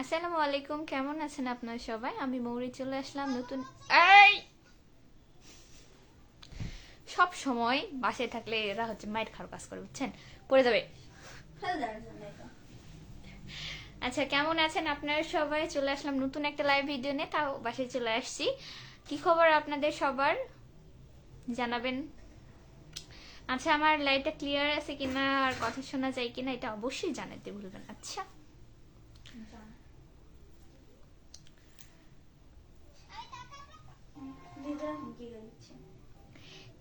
আসসালামু আলাইকুম, কেমন আছেন আপনারা সবাই? আমি মৌরি চলে আসলাম নতুন। এই সব সময় বাসায় থাকলে এরা হচ্ছে মাইট খাওয়ার কাজ করে, বুঝছেন? পড়ে যাবে। আচ্ছা, কেমন আছেন আপনারা সবাই? চলে আসলাম নতুন একটা লাইভ ভিডিও নিয়ে, তাও বাসায় চলে আসছি। কি খবর আপনাদের সবার জানাবেন। আচ্ছা, আমার লাইভটা ক্লিয়ার আছে কিনা আর কথা শোনা যায় কিনা এটা অবশ্যই জানাতে ভুলবেন। আচ্ছা,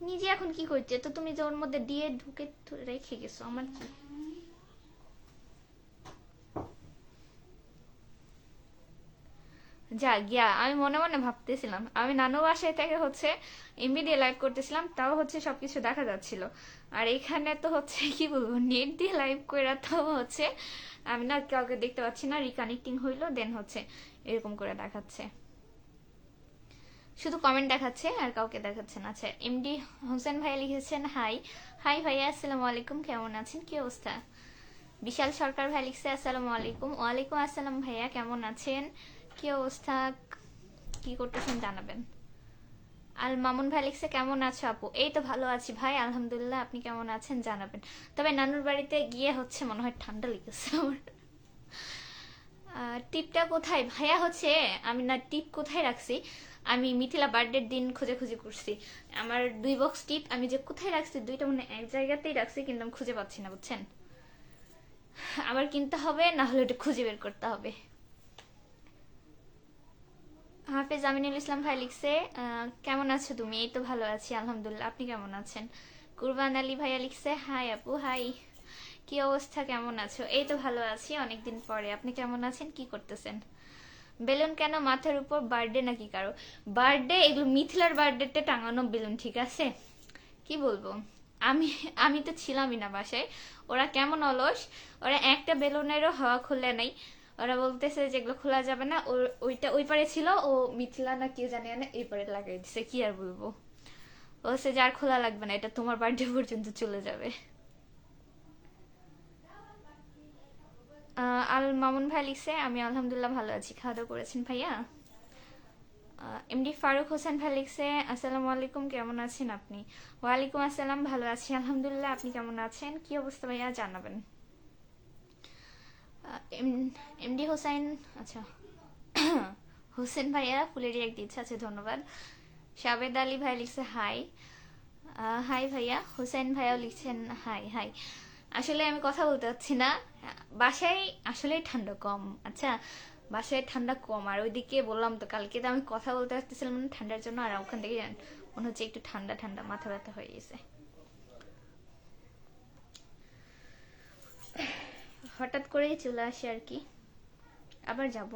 নিজে এখন কি করছে? তো তুমি যে ওর মধ্যে দিয়ে ঢুকে রেখে গেছো, আমার কি? যা গিয়া, আমি মনে মনে ভাবতেছিলাম আমি নানু বাসায় থেকে হচ্ছে এমবি দিয়ে লাইভ করতেছিলাম, তাও হচ্ছে সবকিছু দেখা যাচ্ছিল। আর এখানে তো হচ্ছে কি বলবো, নেট দিয়ে লাইভ করে তাও হচ্ছে আমি না কাউকে দেখতে পাচ্ছি না। রিকানেক্টিং হইলো, দেন হচ্ছে এরকম করে দেখাচ্ছে, শুধু কমেন্ট দেখাচ্ছে আর কাউকে দেখাচ্ছে না। আচ্ছা, এমডি হোসেন ভাই লিখেছেন হাই। হাই ভাইয়া, আসসালামু আলাইকুম, কেমন আছেন, কি অবস্থা? বিশাল সরকার ভাই লিখছে আসসালামু আলাইকুম। ওয়ালাইকুম আসসালাম ভাইয়া, কেমন আছেন, কি অবস্থা, কি করতেছেন জানাবেন। আল মামুন ভাই লিখছে কেমন আছো আপু? এই তো ভালো আছি ভাই, আলহামদুলিল্লাহ, আপনি কেমন আছেন জানাবেন। তবে নানুর বাড়িতে গিয়ে হচ্ছে মনে হয় ঠান্ডা লেগেছে আমার। টিপটা কোথায় ভাইয়া? হচ্ছে আমি না টিপ কোথায় রাখছি, আমি মিথিলা বার্থডের দিন খুঁজে খুঁজে করছি। আমার 2 বক্স টিপ আমি যে কোথায় রাখছি, দুইটা মানে এক জায়গাতেই রাখছি, কিন্তু আমি খুঁজে পাচ্ছি না, বুঝছেন? আবার কিনতে হবে, না হলে ওটা খুঁজে বের করতে হবে। হাফেজ আমিনুল ইসলাম ভাই লিখছে কেমন আছো তুমি? এই তো ভালো আছি আলহামদুলিল্লাহ, আপনি কেমন আছেন? কুরবান আলী ভাইয়া লিখছে হাই আপু হাই, কি অবস্থা, কেমন আছো? এই তো ভালো আছি অনেকদিন পরে, আপনি কেমন আছেন, কি করতেছেন? বেলুন কেন মাথার উপর? বার্থডে নাকি কারো? বার্থডে এগুলো মিথিলার বার্থডেতে টাঙানো বেলুন, ঠিক আছে? কি বলবো, আমি আমি তো ছিলামই না বাসায়। ওরা কেমন অলস, ওরা একটা বেলুনেরও হাওয়া খুলে নাই। ওরা বলতেছে যেগুলো খোলা যাবে না, ওইটা ওই পারে ছিল, ও মিথিলা না কেউ জানে না এই পারে লাগাই দিছে, কি আর বলবো। ও সে যার খোলা লাগবে না, এটা তোমার বার্থডে পর্যন্ত চলে যাবে। আল মামুন ভাই লিখছে আমি আলহামদুলিল্লাহ ভালো আছি, খাওয়া দাওয়া করেছেন ভাইয়া? এমডি ফারুক হোসেন ভাই লিখছে আসসালামু আলাইকুম, কেমন আছেন আপনি? ওয়ালাইকুম আসসালাম, ভালো আছি আলহামদুলিল্লাহ, আপনি কেমন আছেন, কি অবস্থা ভাইয়া জানাবেন। এমডি হোসেন, আচ্ছা, হোসেন ভাইয়া ফুলের রিয়াক্ট দিচ্ছে, আচ্ছা ধন্যবাদ। সাবেদ আলী ভাই লিখছে হাই। হাই ভাইয়া। হোসেন ভাইয়াও লিখছেন হাই হাই। আসলে আমি কথা বলতে পারছি না, বাসায় আসলে ঠান্ডা কম। আচ্ছা, বাসায় ঠান্ডা কম, আর ওইদিকে বললাম তো কালকে তো আমি কথা বলতে পারতেছিলাম না ঠান্ডার জন্য, আর ওখান থেকে মনে হচ্ছে একটু ঠান্ডা ঠান্ডা মাথা ব্যথা হয়ে গেছে। হঠাৎ করেই চলে আসে আর কি, আবার যাব।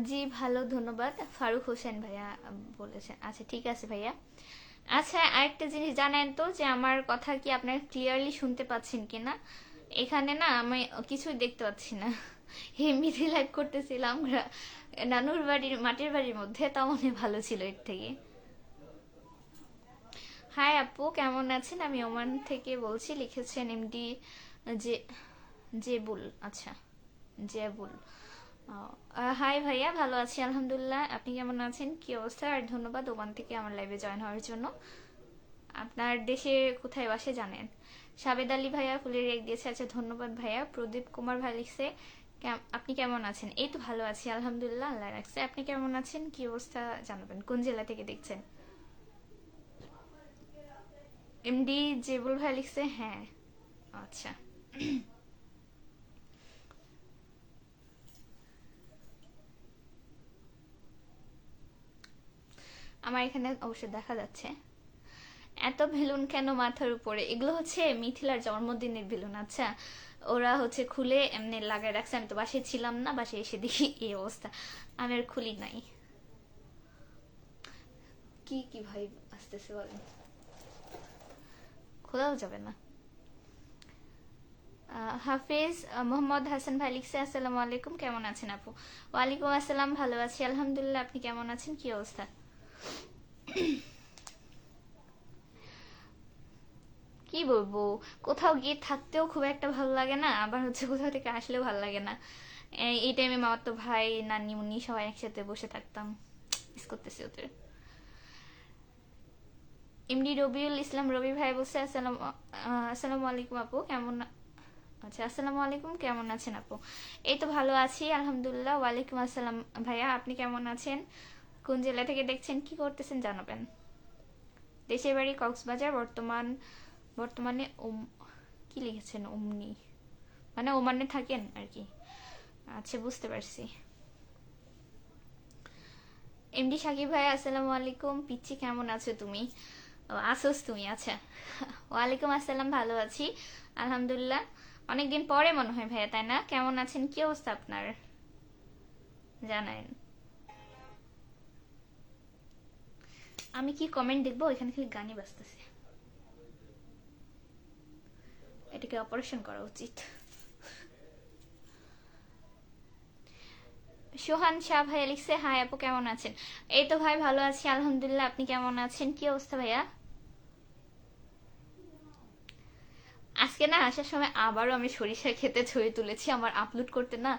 জি ভালো, ধন্যবাদ। ফারুক হোসেন ভাইয়া বলেছেন, আচ্ছা ঠিক আছে ভাইয়া। আচ্ছা, আরেকটা জিনিস জানেন তো যে আমার কথা কি আপনারা ক্লিয়ারলি শুনতে পাচ্ছেন কিনা? এখানে না আমি কিছুই দেখতে পাচ্ছি না। এমনিতে লাইভ করতেছিলাম নানুর বাড়ির মাটির বাড়ির মধ্যে, তাও মনে ভালো ছিল এর থেকে। হাই আপু, কেমন আছেন? আমি ওমান থেকে বলছি, লিখেছেন এমডি যে জেবুল, আচ্ছা জেবুল। হাই ভাইয়া, ভালো আছি আলহামদুলিল্লাহ, আপনি কেমন আছেন, কি অবস্থা? আর ধন্যবাদ ওমান থেকে আমার লাইভে জয়েন হওয়ার জন্য। আপনার দেশে কোথায় বাসে জানেন? সাবেদ আলী ভাইয়া ফুলের রেক দিয়েছে, আচ্ছা ধন্যবাদ ভাইয়া। প্রদীপ কুমার ভাই লিখছে আপনি কেমন আছেন? এই তো ভালো আছি আলহামদুলিল্লাহ, আল্লাহ রাখছে, আপনি কেমন আছেন, কি অবস্থা জানাবেন। কোন জেলা থেকে দেখছেন? এমডি জেবুল ভাই লিখছে হ্যাঁ, আচ্ছা। আমার এখানে অবশ্যই দেখা যাচ্ছে। এত বেলুন কেন মাথার উপরে? এগুলো হচ্ছে মিথিলার জন্মদিনের বেলুন। আচ্ছা, ওরা হচ্ছে খুলে এমনি লাগায় রাখছে, আমি তো বাসায় ছিলাম না, বাসায় এসে দেখি এই অবস্থা, আমি আর খুলি নাই। কি কি ভাই আসতেছে বলেন, খোলাও যাবে না। হাফিজ মোহাম্মদ হাসান ভাই লিখছে আসসালামু আলাইকুম, কেমন আছেন আপু? ওয়ালাইকুম আসসালাম, ভালো আছি আলহামদুলিল্লাহ, আপনি কেমন আছেন, কি অবস্থা? কি বলবো, কোথাও গিয়ে থাকতেও খুব একটা ভালো লাগে না, আবার হচ্ছে কোথাও থেকে আসলেও ভালো লাগে না। এই টাইমে মামার তো ভাই নানি মুনি সবাই একসাথে বসে থাকতাম, মিস করতেছি ওদের। এমডি রবিউল ইসলাম রবি ভাই বলছে আসসালামু আলাইকুম আপু কেমন। আচ্ছা, আসসালামু আলাইকুম, কেমন আছেন আপু? এই তো ভালো আছি আলহামদুলিল্লাহ। ওয়ালাইকুম আসসালাম ভাইয়া, আপনি কেমন আছেন? কোন জেলা থেকে দেখছেন, কি করতেছেন জানাবেন। দেশের বাড়ি কক্সবাজার, বর্তমানে কি লিখেছেন অমনি, মানে ওমানে থাকেন আর কি। আচ্ছা, বুঝতে পারছি। এমডি সাকিব ভাই আসসালামু আলাইকুম, পিচ্ছি কেমন আছো তুমি? ও, আসোস তুমি, আচ্ছা। ওয়ালাইকুম আসসালাম, ভালো আছি আলহামদুলিল্লাহ। অনেকদিন পরে মনে হয় ভাইয়া, তাই না? কেমন আছেন, কি অবস্থা আপনার জানান। আমি কি কমেন্ট দেখবো, এখানে খালি গানই বাজতেছে, এটাকে অপারেশন করা উচিত। সোহান শাহ ভাইয়া লিখছে হাই আপু কেমন আছেন। এই তো ভাই ভালো আছি আলহামদুলিল্লাহ, আপনি কেমন আছেন, কি অবস্থা ভাইয়া? আজকে না আসার সময় আবারও আমি সরিষা খেতে ছবি তুলেছি, আমার আপলোড করতে না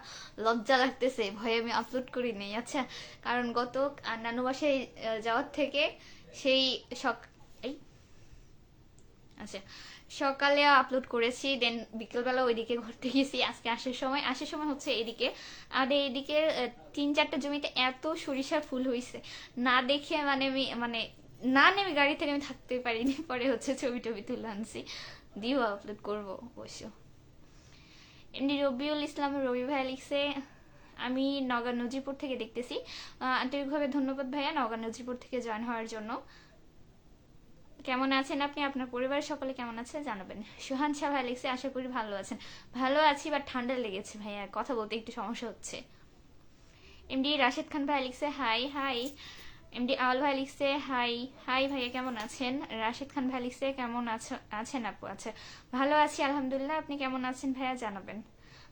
লজ্জা লাগতেছে, ভয়ে আমি আপলোড করি নাই। আচ্ছা, কারণ গত নানু বাসায় যাওয়ার থেকে সেই সক এই আচ্ছা সকালে আপলোড করেছি, দেন বিকেলবেলা ওইদিকে ঘুরতে গেছি। আজকে আসার সময় হচ্ছে এদিকে, আর এইদিকে 3-4টা জমিতে এত সরিষার ফুল হয়েছে, না দেখে মানে আমি মানে না নেমে গাড়ি থেকে আমি থাকতে পারিনি, পরে হচ্ছে ছবি টবি তুলে আনছি, দিও আপলোড করবো অবশ্য। এমনি রবিউল ইসলাম রবি ভাইয়া লিখছে আমি নগর নজিপুর থেকে দেখতেছি। আন্তরিকভাবে ধন্যবাদ ভাইয়া নগর নজিপুর থেকে জয়েন হওয়ার জন্য। কেমন আছেন আপনি, আপনার পরিবারের সকলে কেমন আছে জানাবেন। সুহান শাহ ভাই লিখছে আশা করি ভালো আছেন। ভালো আছি, বাট ঠান্ডা লেগেছে ভাইয়া, কথা বলতে একটু সমস্যা হচ্ছে। এমডি রাশেদ খান ভাই লিখছে হাই হাই। এমডি আওয়াল ভাই লিখছে হাই হাই ভাইয়া কেমন আছেন। রাশেদ খান ভাই লিখছে কেমন আছেন আপু। আচ্ছা, ভালো আছি আলহামদুলিল্লাহ, আপনি কেমন আছেন ভাইয়া জানাবেন।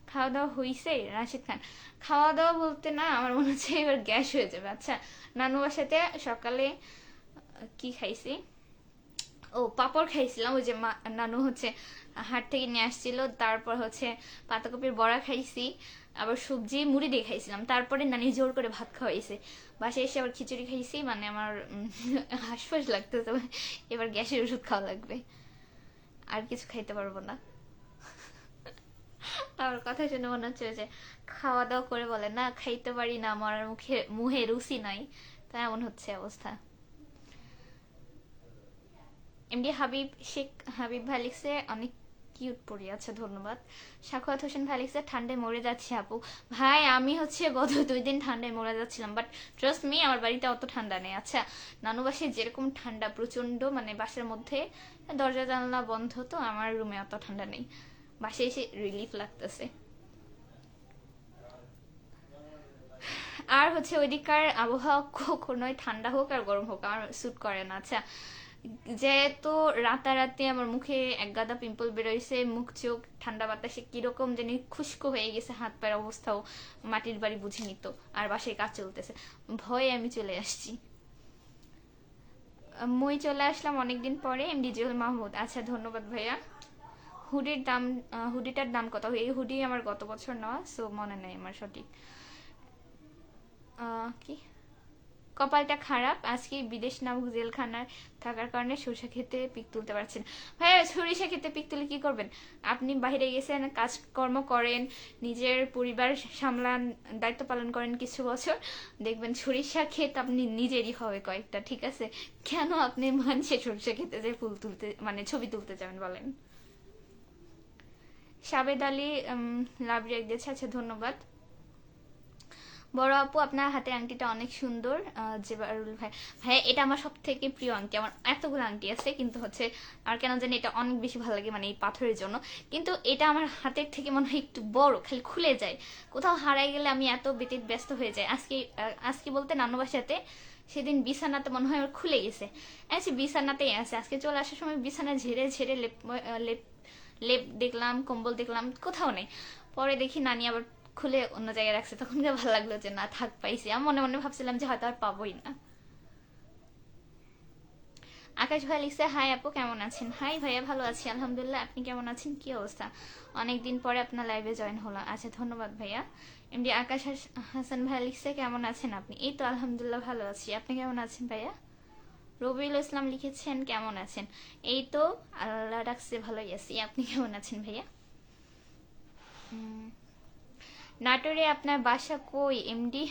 খাওয়া দাওয়া হইছে রাশিদ খান? খাওয়া দাওয়া বলতে না, আমার মনে হচ্ছে এবার গ্যাস হয়ে যাবে। আচ্ছা, নানু বাসাতে সকালে কি খাইছি, ও পাপড় খাইছিলাম, ওই যে নানু হচ্ছে হাট থেকে নিয়ে আসছিল, তারপর হচ্ছে পাতাকপির বড়া খাইছি, আবার সবজি মুড়ি দিয়ে খাইছিলাম, তারপরে নানি জোর করে ভাত খাওয়াইছে। বাসায় এসে আবার খিচুড়ি খাইছি, মানে আমার হাসফাস লাগতেছে, এবার গ্যাসের ওষুধ খাওয়া লাগবে, আর কিছু খাইতে পারবো না। আমার কথা শুনে মনে হচ্ছে যে খাওয়া দাওয়া করে বলে না খাইতে পারি না, আমার মুহে রুচি নাই, তাই এমন হচ্ছে অবস্থা। এমডি হাবিব ভাই লিখছে অনেক কিউট পড়ি। আচ্ছা, ধন্যবাদ। সাখাওয়াত হোসেন ভাই লিখছে ঠান্ডায় মরে যাচ্ছি আপু। ভাই আমি হচ্ছে গত 2 দিন ঠান্ডায় মরে যাচ্ছিলাম, বাট ট্রাস্ট মি আমার বাড়িতে অত ঠান্ডা নেই। আচ্ছা, নানু বাসায় যেরকম ঠান্ডা প্রচন্ড, মানে বাসার মধ্যে দরজা জানলা বন্ধ, তো আমার রুমে অত ঠান্ডা নেই, বাসায় এসে রিলিফ লাগতেছে। আর হচ্ছে ওইদিককার আবহাওয়া কখনোই ঠান্ডা হোক আর গরম হোক আমার স্যুট করে না। আচ্ছা, যেহেতু রাতারাতি আমার মুখে এক গাদা পিম্পল বেরোইছে, মুখ চোখ ঠান্ডা বাতাসে কিরকম জানি খুশকো হয়ে গেছে, হাত পায়ের অবস্থাও মাটির বাড়ি বুঝে নিত, আর বাসায় কাজ চলতেছে, ভয়ে আমি চলে আসছি। মই চলে আসলাম অনেকদিন পরে, এমডি জুয়েল মাহমুদ। আচ্ছা, ধন্যবাদ ভাইয়া। হুডিটার দাম কত? এই হুডি আমার গত বছর নেওয়া, সো মনে নেই আমার সঠিক। কি কপালটা খারাপ, আজকে বিদেশ নামক জেলখানায় থাকার কারণে সরিষা খেতে পিক তুলতে পারছেন। ভাইয়া সরিষা খেতে পিক তুলে কি করবেন? আপনি বাইরে গেছেন, কাজকর্ম করেন, নিজের পরিবার সামলান, দায়িত্ব পালন করেন কিছু বছর, দেখবেন সরিষা ক্ষেত আপনি নিজেরই হবে কয়েকটা, ঠিক আছে? কেন আপনি মানুষের সরিষা খেতে যে ফুল তুলতে মানে ছবি তুলতে যাবেন বলেন। সাবেদ আলী লাভ রিয়াক্ট দিয়েছে, আচ্ছা ধন্যবাদ। বড় আপু আপনার হাতের আংটিটা অনেক সুন্দর। জেবারুল ভাই, ভাই এটা আমার সব থেকে প্রিয় আংটি, আমার এতগুলো আংটি আছে, কিন্তু হচ্ছে আর কেন জানি এটা অনেক বেশি ভালো লাগে, মানে এই পাথরের জন্য, কিন্তু এটা আমার হাতের থেকে মনে হয় একটু বড়, খালি খুলে যায়, কোথাও হারাই গেলে আমি এত ব্যস্ত হয়ে যাই। আজকে বলতে নানু বাসাতে সেদিন বিছানাতে মনে হয় আমার খুলে গেছে, আচ্ছা বিছানাতেই আছে, আজকে চলে আসার সময় বিছানা ঝেড়ে ঝেড়ে লেপ লেপ দেখলাম, কম্বল দেখলাম, কোথাও নেই, পরে দেখি নানি আবার খুলে অন্য জায়গায় রাখছে, তখন ভালো লাগলো যে না থাক পাইছি, আমি মনে মনে ভাবছিলাম যে হয়তো আর পাবোই না। আকাশ ভাই লিখছে হাই আপু কেমন আছেন? হাই ভাইয়া, ভালো আছি আলহামদুলিল্লাহ, আপনি কেমন আছেন? কি অবস্থা? অনেকদিন পরে আপনার লাইভে জয়েন হলো। আচ্ছা, ধন্যবাদ ভাইয়া। এমডি আকাশ হাসান ভাই লিখছে কেমন আছেন আপনি? এই তো আলহামদুলিল্লাহ ভালো আছি, আপনি কেমন আছেন ভাইয়া? রবিউল ইসলাম লিখেছেন কেমন আছেন? এই তো আল্লাহ রাখছে ভালোই আছি, আপনি কেমন আছেন ভাইয়া? নাটোরে আপনার বাসা কই এমডি?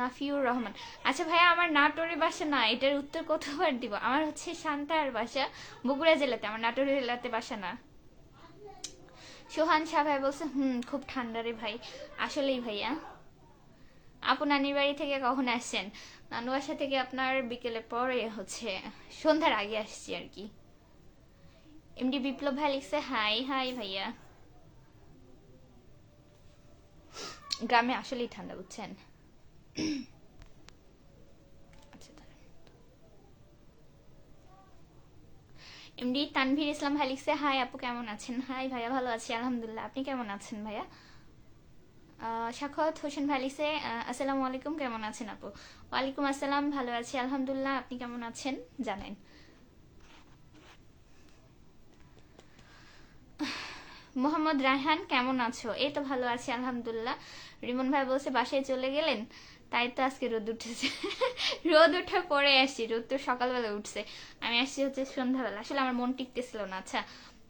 নাফিউর রহমান। আচ্ছা ভাইয়া, আমার নাটোরের বাসা না, এটার উত্তর কতবার দিব? আমার হচ্ছে সান্তার বাসা বগুড়া জেলাতে, আমার নাটোর জেলাতে বাসা না। সোহান শাহ ভাই বলছে খুব ঠান্ডা রে ভাই। আসলেই ভাইয়া। আপু নানির বাড়ি থেকে কখন আসছেন? নানু বাসা থেকে আপনার বিকেলে পরে হচ্ছে সন্ধ্যার আগে আসছি আর কি। এমডি বিপ্লব ভাই লিখছে হাই হাই ভাইয়া। গ্রামে আসলেই ঠান্ডা, বুঝছেন? আচ্ছা, এমডি তানভীর ইসলাম ভাই লিখছে হাই আপু কেমন আছেন? হাই ভাইয়া, ভালো আছি আলহামদুলিল্লাহ, আপনি কেমন আছেন ভাইয়া? সাখাওয়াত হোসেন ভাই লিখছে আসসালামু আলাইকুম, কেমন আছেন আপু? ওয়ালাইকুম আসসালাম, ভালো আছি আলহামদুলিল্লাহ, আপনি কেমন আছেন জানেন? মোহাম্মদ রায়হান কেমন আছো? এই তো ভালো আছি আলহামদুলিল্লাহ। রিমন ভাই বলছে বাসায় চলে গেলেন, তাই তো আজকে রোদ উঠেছে। রোদ ওঠার পরে আসছি, রোদ তো সকালবেলা উঠছে, আমি আসছি হচ্ছে সন্ধ্যাবেলা। আসলে আমার মন টিকতেছিল না। আচ্ছা,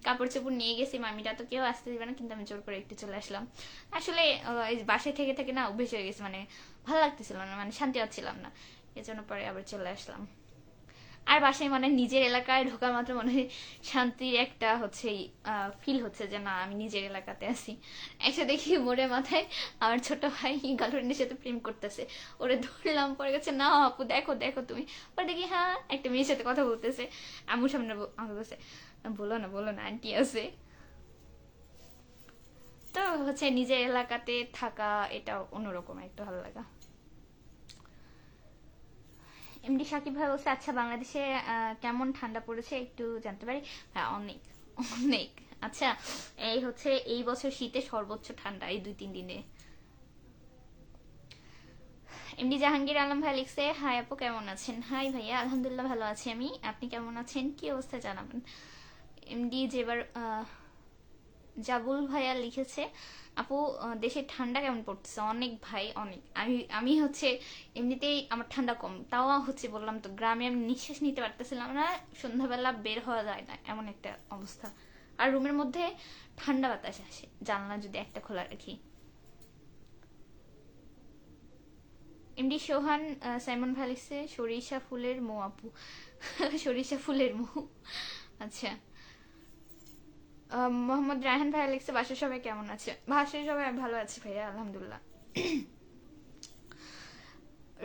কাপড় চোপড় নিয়ে গেছি, মামিটা তো কেউ আসতে দিবে না, কিন্তু আমি জোর করে একটু চলে আসলাম। আসলে এই বাসায় থেকে থেকে না অভ্যেস হয়ে গেছে, মানে ভালো লাগতেছিল না, মানে শান্তি পাচ্ছিলাম না, এজন্য পরে আবার চলে আসলাম। আর বাসায় মানে নিজের এলাকায় ঢোকা মাত্র মনে হয় শান্তির একটা হচ্ছে ফিল হচ্ছে যে না আমি নিজের এলাকাতে আছি। একসাথে দেখি মোড়ে মাথায় আমার ছোট ভাই গার্লফ্রেন্ডের সাথে প্রেম করতেছে, ওরে ধরলাম, পরে গেছে না আপু দেখো দেখো তুমি, পরে দেখি হ্যাঁ একটা মেয়ের সাথে কথা বলতেছে, আম্মুর সামনে আমাকে বলছে বলো না আন্টি আছে। তো হচ্ছে নিজের এলাকাতে থাকা এটা অন্যরকম একটা ভালো লাগা। এমডি সাকিব ভাই বলছে আচ্ছা বাংলাদেশে কেমন ঠান্ডা পড়েছে একটু জানতে পারি? হ্যাঁ, অনেক অনেক। আচ্ছা, এই হচ্ছে এই বছর শীতে সর্বোচ্চ ঠান্ডা এই 2-3 দিনে। এমডি জাহাঙ্গীর আলম ভাই লিখছে হাই আপু কেমন আছেন? হাই ভাইয়া, আলহামদুলিল্লাহ ভালো আছি আমি, আপনি কেমন আছেন? কি অবস্থা জানাবেন। এমডি যেবার জাবুল ভাইয়া লিখেছে আপু দেশে ঠান্ডা কেমন পড়তেছে? অনেক ভাই অনেক। আমি আমি হচ্ছে এমনিতেই আমার ঠান্ডা কম, তাও হচ্ছে বললাম তো গ্রামে আমি নিঃশ্বাস নিতে পারতেছিলাম না, সন্ধ্যাবেলা বের হওয়া যায় না এমন একটা অবস্থা। আর রুমের মধ্যে ঠান্ডা বাতাস আসে জানলা যদি একটা খোলা রাখি। এমডি সোহান সাইমন ভাই লিখছে সরিষা ফুলের মৌ আপু। সরিষা ফুলের মৌ, আচ্ছা। মোহাম্মদ রায়হান ভাইয়া লিখছে বাসার সবাই কেমন আছে? বাসার সবাই ভালো আছে ভাইয়া আলহামদুলিল্লাহ।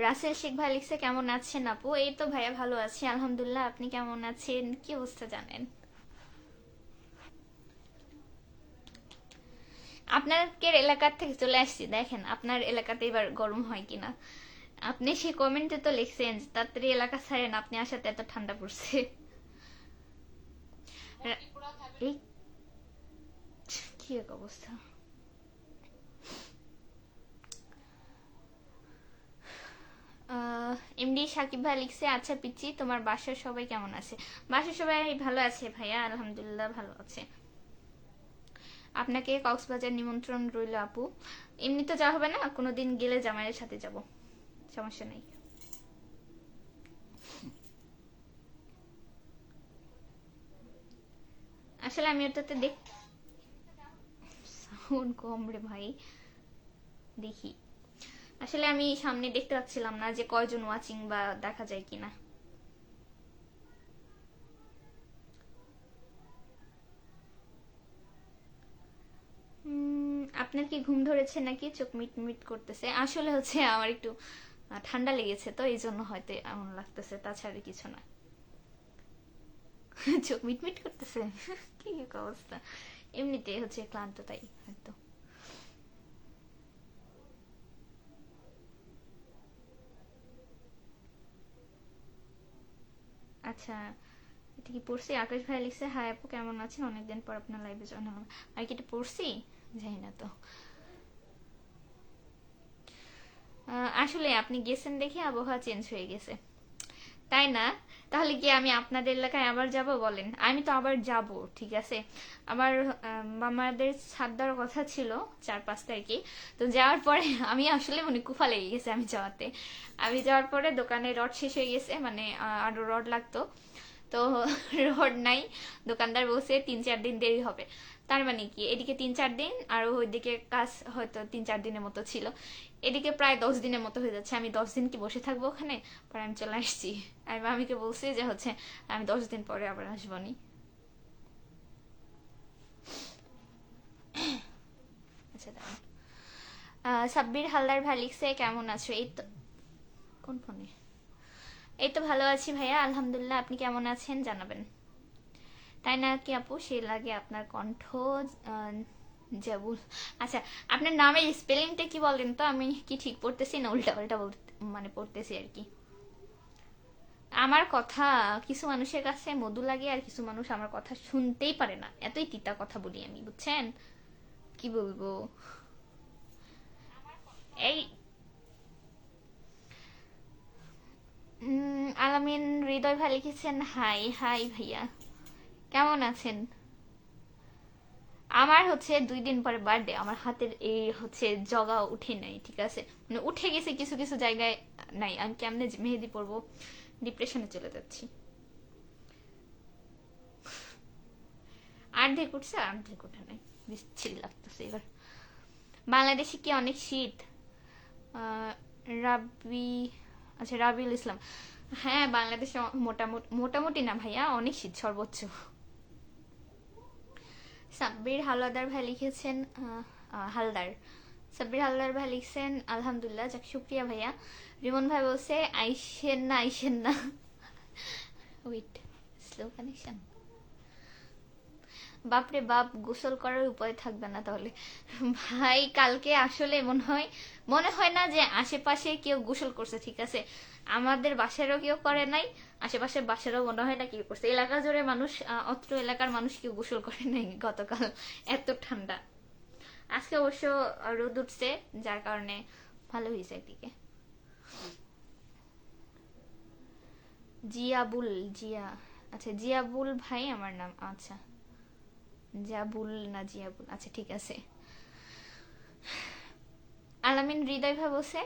রাসেল শেখ ভাই লিখছে কেমন আছেন আপু? এই তো ভাইয়া ভালো আছি আলহামদুলিল্লাহ, আপনি কেমন আছেন? কি অবস্থা জানেন? আপনাদের এলাকার থেকে চলে আসছি, দেখেন আপনার এলাকাতে এবার গরম হয় কিনা। আপনি সে কমেন্টে তো লিখছেন যে তাড়াতাড়ি এলাকা ছাড়েন, আপনি আসাতে এত ঠান্ডা পড়ছে। এই কি এক অবস্থা। এমডি সাকিব ভাই লিখছে আচ্ছা পিচ্ছি তোমার বাসার সবাই কেমন আছে? বাসার সবাই ভালো আছে ভাইয়া আলহামদুলিল্লাহ ভালো আছে। আপনাকে কক্সবাজার নিমন্ত্রণ রইল আপু। এমনি তো যাওয়া হবে না, কোনোদিন গেলে জামাইয়ের সাথে যাব, সমস্যা নেই। আসলে আমি ওটাতে দেখ সাউন্ড কম রে ভাই, দেখি। আসলে আমি সামনে দেখতে পাচ্ছিলাম না যে কয়জন ওয়াচিং বা দেখা যায় কিনা। আপনার কি ঘুম ধরেছে নাকি চোখ মিট মিট করতেছে? আসলে হচ্ছে আমার একটু ঠান্ডা লেগেছে, তো এই জন্য হয়তো এমন লাগতেছে, তাছাড়া কিছু না। চোখ মিট মিট করতেছে। কি এক অবস্থা, এমনিতে হচ্ছে ক্লান্ত তাই হয়তো। আচ্ছা, এটা কি পড়ছি? আকাশ ভাই লিখছে হাই আপু কেমন আছেন, অনেকদিন পর আপনার লাইভে জয়েন হলাম। আর কি এটা পড়ছি জানি না তো। আসলে আপনি গেছেন দেখে আবহাওয়া চেঞ্জ হয়ে গেছে, তাই না? তাহলে কি আমি আপনাদের এলাকায় আবার যাব বলেন? আমি তো আবার যাব, ঠিক আছে। আমার মামাদের ছাদ দেওয়ার কথা ছিল 4-5 তারিখে। তো যাওয়ার পরে আমি আসলে মনে কুফা লেগে গেছে আমি যাওয়াতে। আমি যাওয়ার পরে দোকানে রড শেষ হয়ে গেছে, মানে আরো রড লাগতো। তো রড নাই, দোকানদার বলছে 3-4 দিন দেরি হবে। তার মানে কি এদিকে 3-4 দিন আর ওইদিকে কাজ হয়তো 3-4 দিনের মতো ছিল, এদিকে প্রায় 10 দিনের মতো হয়ে যাচ্ছে। আমি 10 দিন কি বসে থাকবো ওখানে? পরে আমি চলে আসছি। আমি মামিকে বলছি যে হচ্ছে আমি 10 দিন পরে আবার আসবো নি। আচ্ছা দাঁড়ান। সাব্বির হালদার ভাই লিখছে কেমন আছো? এই তো কোন ফোনে? এই তো ভালো আছি ভাইয়া, আলহামদুলিল্লাহ। আপনি কেমন আছেন জানাবেন। তাই না কি আপু? সে লাগে আপনার কণ্ঠ। আহ, জাবুল। আচ্ছা, আপনার নামের স্পেলিংটা কি বলেন তো? আমি কি ঠিক পড়তেছি না উল্টা পাল্টা মানে পড়তেছি আর কি। আমার কথা কিছু মানুষের কাছে মধু লাগে, আর কিছু মানুষ আমার কথা শুনতেই পারে না, এতই তিতা কথা বলি আমি, বুঝছেন? কি বলবো? এই আলামিন হৃদয় ভাই লিখেছেন হাই হাই ভাইয়া, কেমন আছেন? আমার হচ্ছে 2 দিন পরে বার্থডে, আমার হাতের এই হচ্ছে জগা উঠে নাই, ঠিক আছে, মানে উঠে গেছে কিছু কিছু জায়গায়, নাই। আমি কেমনে যে মেহেদি পরবো, ডিপ্রেশনে চলে যাচ্ছি। অর্ধেক উঠছে, অর্ধেক উঠে নাই, বিচ্ছিরি লাগতেছে এবার। বাংলাদেশে কি অনেক শীত? আহ, রাবি, আচ্ছা রাবিউল ইসলাম। হ্যাঁ, বাংলাদেশে মোটামুটি মোটামুটি না ভাইয়া, অনেক শীত সর্বোচ্চ। সাব্বির হালদার ভাই লিখেছেন হালদার, সাব্বির হালদার ভাই লিখছেন আলহামদুলিল্লাহ, যাক শুক্রিয়া ভাইয়া। রিমন ভাই বলছে আইসেন না আইসেন না। Wait, slow connection. বাপরে বাপ, গোসল করার উপায় থাকবে না তাহলে? ভাই কালকে আসলে মনে হয় না যে আশেপাশে কেউ গোসল করছে, ঠিক আছে। আমাদের বাসারও কেউ করে নাই, আশেপাশের বাসারও মনে হয় না কেউ করছে। এলাকা জুড়ে মানুষ, অত্র এলাকার মানুষ কেউ গোসল করে নাই গতকাল, এত ঠান্ডা। আজকে অবশ্য রোদ উঠছে, যার কারণে ভালো হয়েছে একদিকে। জিয়াবুল, জিয়া, আচ্ছা জিয়াবুল ভাই আমার নাম, আচ্ছা। জাবুল না জিয়াবুল, আচ্ছা ঠিক আছে। আলামিন হৃদয় ভাই বলছে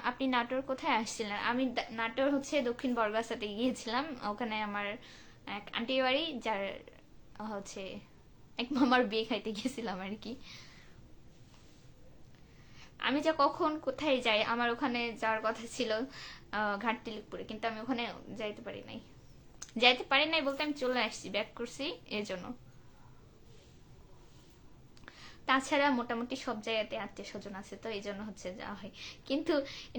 আপনি নাটোর কোথায় আসছিলেন? আমি নাটোর হচ্ছে দক্ষিণ বর্গাসাতে গিয়েছিলাম, ওখানে আমার এক আন্টি বাড়ি, যার হচ্ছে এক মামার বিয়ে খাইতে গেছিলাম আর কি। আমি যে কখন কোথায় যাই, আমার ওখানে যাওয়ার কথা ছিল ঘাটতিলিকপুরে, কিন্তু আমি ওখানে যাইতে পারি নাই বলতে আমি চলে আসছি, ব্যাক করছি এর জন্য। তাছাড়া মোটামুটি সব জায়গাতে আত্মীয় স্বজন আছে, তো এই জন্য হচ্ছে যাওয়া হয়। কিন্তু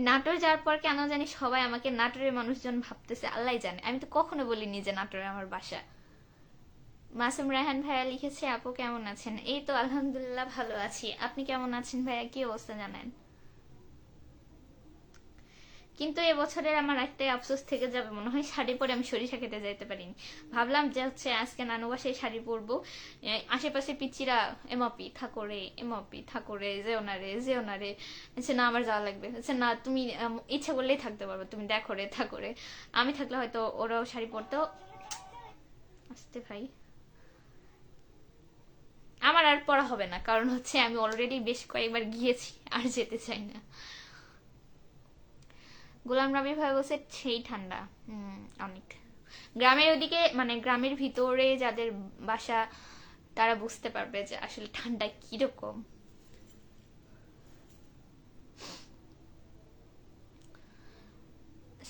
নাটোর যাওয়ার পর কেন জানি সবাই আমাকে নাটোরের মানুষজন ভাবতেছে, আল্লাহ জানে। আমি তো কখনো বলিনি যে নাটোরে আমার বাসা। মাসুম রায়হান ভাইয়া লিখেছে আপু কেমন আছেন? এই তো আলহামদুলিল্লাহ ভালো আছি, আপনি কেমন আছেন ভাইয়া? কি অবস্থা জানেন? কিন্তু এবছরের আমার একটাই আফসোস থেকে যাবে মনে হয়, শাড়ি পরে আমি সরিষা খেতে যাইতে পারিনি। ভাবলাম যে হচ্ছে আজকে নানু বাসায় শাড়ি পরবো, আশেপাশে পিচ্চিরা এমপি থাকরে, এমপি থাকরে, যে ওনারে আচ্ছা না আমার যাওয়া লাগবে, আচ্ছা না তুমি ইচ্ছা করলেই থাকতে পারবে, তুমি দেখো রে থাকরে। আমি থাকলে হয়তো ওরাও শাড়ি পরতো। আসতে ভাই, আমার আর পড়া হবে না, কারণ হচ্ছে আমি অলরেডি বেশ কয়েকবার গিয়েছি, আর যেতে চাই না। গোলাম রবি ভাই বলছে সেই ঠান্ডা। অনেক। গ্রামের ওদিকে, মানে গ্রামের ভিতরে যাদের বাসা, তারা বুঝতে পারবে যে আসলে ঠান্ডা কিরকম।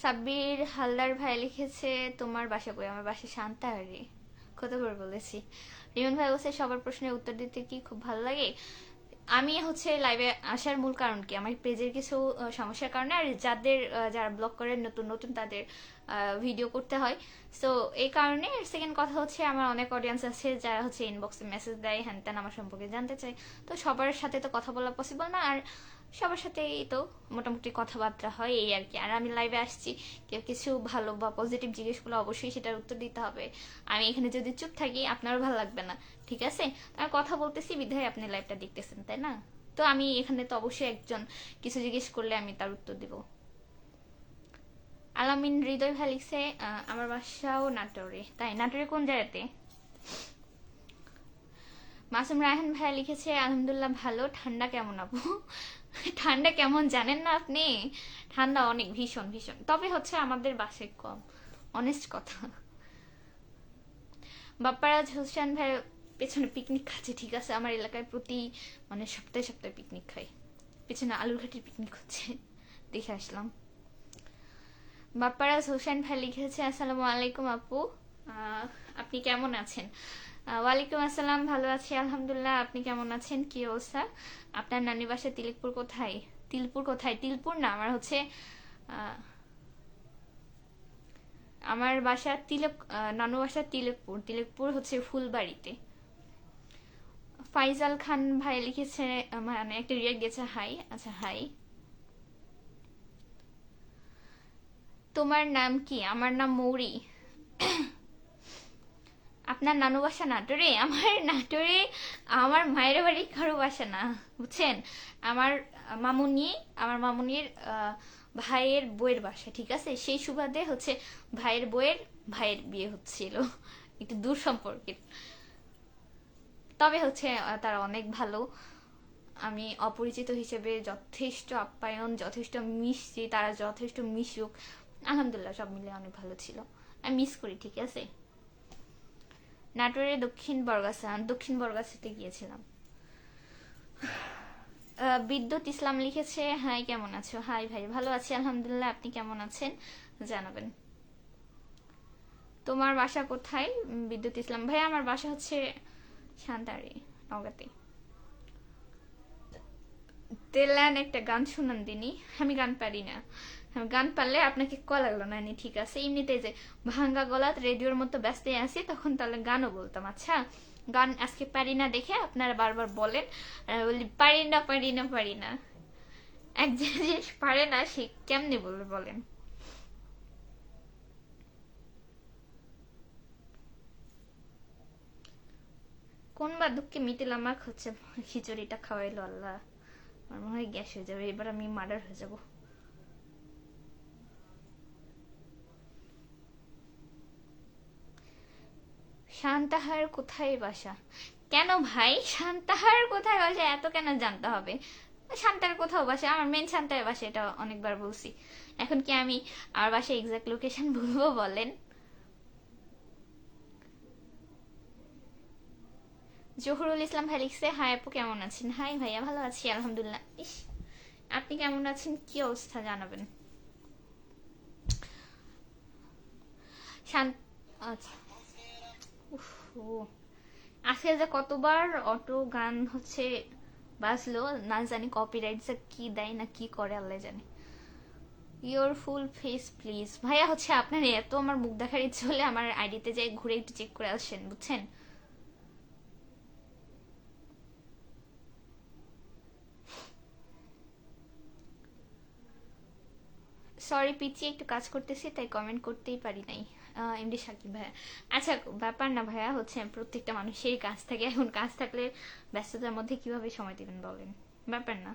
সাব্বির হালদার ভাই লিখেছে তোমার বাসা কই? আমার বাসা সান্তাহারি। কতবার বলেছি। রিমন ভাই বলছে সবার প্রশ্নের উত্তর দিতে কি খুব ভালো লাগে? আমি হচ্ছে লাইভে আসার মূল কারণ কি, আমার পেজের কিছু সমস্যার কারণে, আর যারা ব্লগ করে নতুন নতুন তাদের ভিডিও করতে হয়। সো এই কারণে। সেকেন্ড কথা হচ্ছে আমার অনেক অডিয়েন্স আছে যারা হচ্ছে ইনবক্সে মেসেজ দেয়, হ্যান ত্যান আমার সম্পর্কে জানতে চায়। তো সবার সাথে তো কথা বলা পসিবল না, আর সবার সাথেই তো মোটামুটি কথাবার্তা হয় এই আর কি। আর আমি লাইভে আসছি, কেউ কিছু ভালো বা পজিটিভ জিজ্ঞেস করলে অবশ্যই সেটার উত্তর দিতে হবে। আমি এখানে যদি চুপ থাকি আপনারও ভালো লাগবে না, ঠিক আছে। তার কথা বলতেছি বিধায় আপনি লাইভটা দেখতেছেন, তাই না? তো আমি এখানে তো অবশ্যই একজন কিছু জিজ্ঞেস করলে আমি তার উত্তর দিব। আলামিন হৃদয় ভাই লিখছে আমার বাসাও নাটোরে। তাই? নাটোরে কোন জায়গাতে? মাসুম রায়হান ভাইয়া লিখেছে আলহামদুলিল্লাহ ভালো। ঠান্ডা কেমন আপু? ঠান্ডা কেমন জানেন না আপনি? ঠান্ডা অনেক, ভীষণ ভীষণ। তবে হচ্ছে আমাদের বাসায় কম, অনেস্ট কথা। বাপ্পারাজ হোসেন ভাই পেছনে পিকনিক খাচ্ছে, ঠিক আছে? আমার এলাকায় প্রতি মানে সপ্তাহে সপ্তাহে পিকনিক খাই, পেছনে আলুর ঘাটির পিকনিক হচ্ছে, দেখে আসলাম। বাপ্পারাজ হোসেন ভাই লিখেছে আসসালামু আলাইকুম আপু, আপনি কেমন আছেন? ওয়ালাইকুম আসসালাম, ভালো আছি আলহামদুলিল্লাহ। আপনি কেমন আছেন? কি অবস্থা? আপনার নানি বাসা তিলকপুর কোথায়? তিলপুর কোথায়? তিলপুর না, আমার হচ্ছে আমার বাসা নানু বাসা তিলকপুর। তিলকপুর হচ্ছে ফুলবাড়িতে। ফাইজাল খান ভাই লিখেছে মানে একটা রিয়াক্ট দিয়েছে হাই। আচ্ছা হাই। তোমার নাম কি? আমার নাম মৌরি। আপনার নানু বাসা নাটোরে? আমার নাটোরে আমার মায়ের বাড়ি কারো বাসা না, বুঝছেন? আমার মামুনি, আমার মামুনির ভাইয়ের বইয়ের বাসা, ঠিক আছে? সেই সুবাদে হচ্ছে ভাইয়ের বইয়ের ভাইয়ের বিয়ে হচ্ছিল, একটু দূর সম্পর্কের। তবে হচ্ছে তারা অনেক ভালো। আমি অপরিচিত হিসেবে যথেষ্ট আপ্যায়ন, যথেষ্ট মিশছি, তারা যথেষ্ট মিশুক। আলহামদুলিল্লাহ সব মিলে অনেক ভালো ছিল। আমি মিস করি, ঠিক আছে? নাটোরের দক্ষিণ বর্গাছাতে গিয়েছিলাম। বিদ্যুৎ ইসলাম লিখেছে হাই কেমন আছো? হাই ভাই, ভালো আছি আলহামদুলিল্লাহ। আপনি কেমন আছেন জানাবেন। তোমার বাসা কোথায়? বিদ্যুৎ ইসলাম ভাই আমার বাসা হচ্ছে শান্তারি, নওগাঁতে। তেলান একটা গান শুনান দিনি। আমি গান পারি না। আমি গান পারলে আপনাকে কল লাগলো না নি, ঠিক আছে? এমনিতে যে ভাঙ্গা গলাত রেডিওর মতো ব্যস্ত আছি, তখন তাহলে গানও বলতাম। আচ্ছা, গান আজকে পারি না দেখে আপনারা বারবার বলেন, আর আমি বলি পারি না পারি না পারি না। এক জিনিস পারে না সে কেমনে বলবে বলেন? কোন বা দুঃখে মিটিল আমার হচ্ছে খিচুড়িটা খাওয়াইলো আল্লাহ। আমার মনে হয় গ্যাস হয়ে যাবে, এবার আমি মার্ডার হয়ে যাবো। শান্তাহার কোথায় বাসা? কেন ভাই, শান্তাহার কোথায় বাসা এত কেন জানতে হবে? শান্তার কোথাও বাসা, আমার মেন শান্তার বাসা, এটা অনেকবার বলছি। এখন কি আমি আমার বাসায় এক্সাক্ট লোকেশন বলবো বলেন? জহুরুল ইসলাম ভাই লিখছে হাই আপু কেমন আছেন? হাই ভাইয়া, ভালো আছি আলহামদুলিল্লাহ। ইস, আপনি কেমন আছেন? কি অবস্থা জানাবেন। শান্ত, আচ্ছা। উফ, ও আজকে যে কতবার অটো গান হচ্ছে বাজলো, না জানি কপিরাইট কি দেয় না কি করে আল্লাহ জানে। Your full face please. ভাইয়া হচ্ছে আপনার এত আমার মুখ দেখার ইচ্ছে হলে আমার আইডিতে যাই ঘুরে একটু চেক করে আসেন, বুঝছেন? সরি পিচি, একটু কাজ করতেছি তাই কমেন্ট করতেই পারি নাই। এমডি সাকিব ভাইয়া, আচ্ছা ব্যাপার না ভাইয়া, হচ্ছে প্রত্যেকটা মানুষেরই কাজ থাকে, এখন কাজ থাকলে ব্যস্ততার মধ্যে কিভাবে সময় দিবেন বলেন? ব্যাপার না।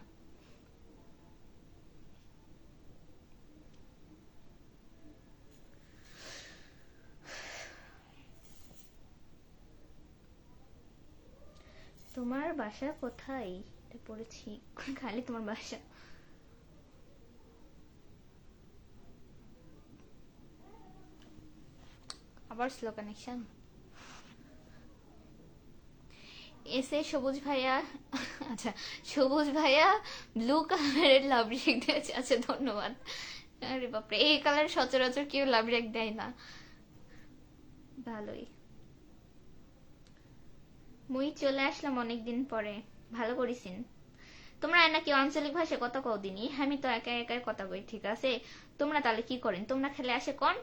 তোমার বাসা কোথায়? এটা পড়েছি, খালি তোমার বাসা। আবার স্লো কানেকশন। এসে সবুজ ভাইয়া, আচ্ছা সবুজ ভাইয়া ব্লু কালারের লাভ রেক দিয়েছে, আচ্ছা ধন্যবাদ। আরে বাপরে, এই কালার সচরাচর কেউ লাভ রেক দেয় না। ভালোই। মুই চলে আসলাম অনেকদিন পরে, ভালো করিসিন। তোমরা নাকি আঞ্চলিক ভাষায় কথা কও দিনি, আমি তো একা একাই কথা কই, ঠিক আছে? তোমরা তাহলে কি করেন? তোমরা খেলে আসে কন